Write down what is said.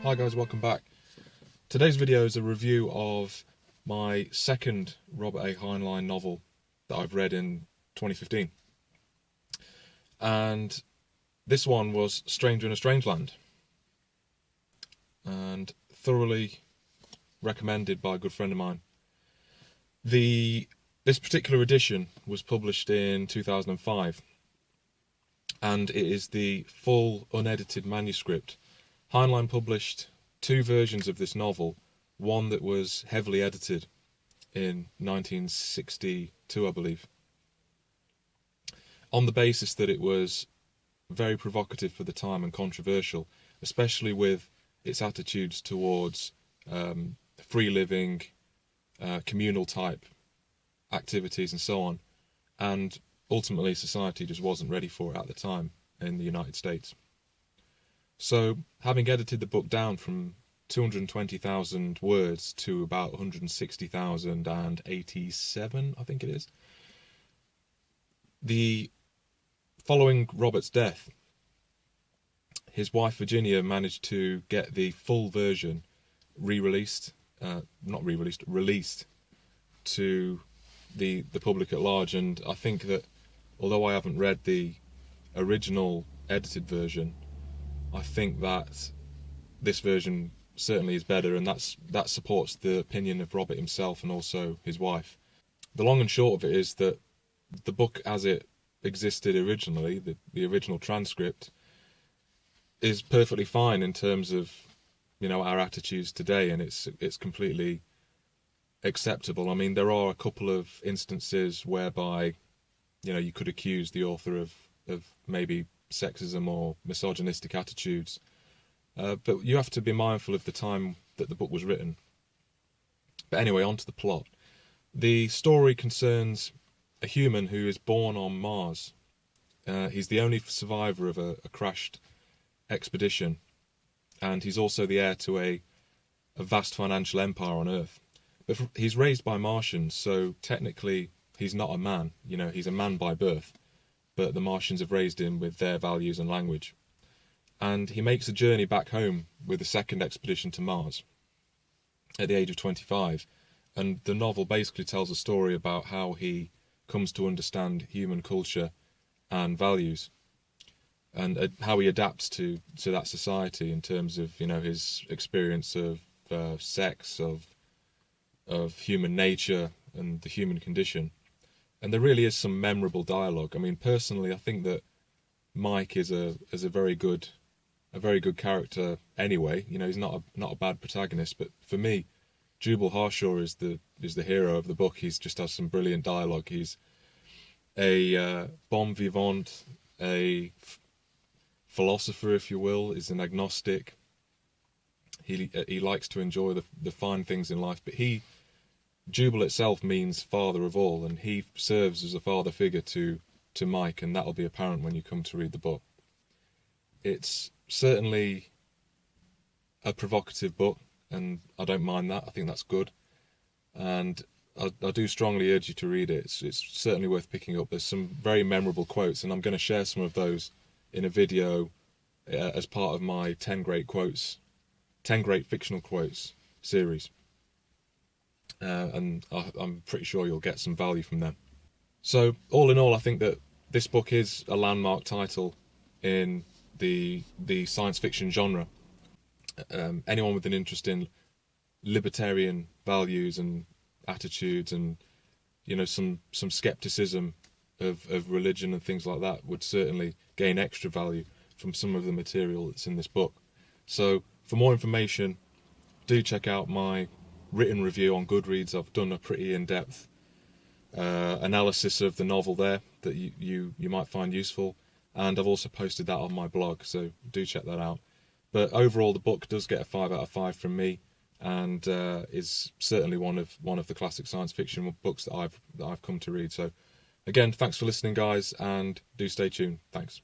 Hi guys, welcome back. Today's video is a review of my second Robert A. Heinlein novel that I've read in 2015. And this one was Stranger in a Strange Land, and thoroughly recommended by a good friend of mine. This particular edition was published in 2005, and it is the full unedited manuscript. Heinlein published two versions of this novel, one that was heavily edited in 1962, I believe, on the basis that it was very provocative for the time and controversial, especially with its attitudes towards free living, communal type activities and so on, and ultimately society just wasn't ready for it at the time in the United States. So, having edited the book down from 220,000 words to about 160,087, I think it is, following Robert's death, his wife Virginia managed to get the full version released to the public at large. And I think that, although I haven't read the original edited version, I think that this version certainly is better, and that supports the opinion of Robert himself and also his wife. The long and short of it is that the book as it existed originally, the original transcript, is perfectly fine in terms of, you know, our attitudes today, and it's completely acceptable. I mean, there are a couple of instances whereby, you know, you could accuse the author of maybe sexism or misogynistic attitudes, but you have to be mindful of the time that the book was written. But anyway, on to the plot. The story concerns a human who is born on Mars. He's the only survivor of a crashed expedition, and he's also the heir to a vast financial empire on Earth. But he's raised by Martians, so technically he's not a man. You know, he's a man by birth, but the Martians have raised him with their values and language. And he makes a journey back home with the second expedition to Mars at the age of 25. And the novel basically tells a story about how he comes to understand human culture and values, and how he adapts to that society in terms of, you know, his experience of sex, of human nature and the human condition. And there really is some memorable dialogue. I mean, personally, I think that Mike is a very good character anyway. You know, he's not a bad protagonist. But for me, Jubal Harshaw is the hero of the book. He's just has some brilliant dialogue. He's a bon vivant, a philosopher, if you will. He's an agnostic. He likes to enjoy the fine things in life, but Jubal itself means father of all, and he serves as a father figure to Mike, and that'll be apparent when you come to read the book. It's certainly a provocative book, and I don't mind that. I think that's good, and I do strongly urge you to read it. It's certainly worth picking up. There's some very memorable quotes, and I'm going to share some of those in a video as part of my 10 great fictional quotes series. And I'm pretty sure you'll get some value from them. So, all in all, I think that this book is a landmark title in the science fiction genre. Anyone with an interest in libertarian values and attitudes, and, you know, some skepticism of religion and things like that, would certainly gain extra value from some of the material that's in this book. So, for more information, do check out my written review on Goodreads. I've done a pretty in-depth analysis of the novel there that you might find useful, and I've also posted that on my blog, so do check that out. But overall, the book does get a 5 out of 5 from me, and is certainly one of the classic science fiction books that I've come to read. So again, thanks for listening, guys, and do stay tuned. Thanks.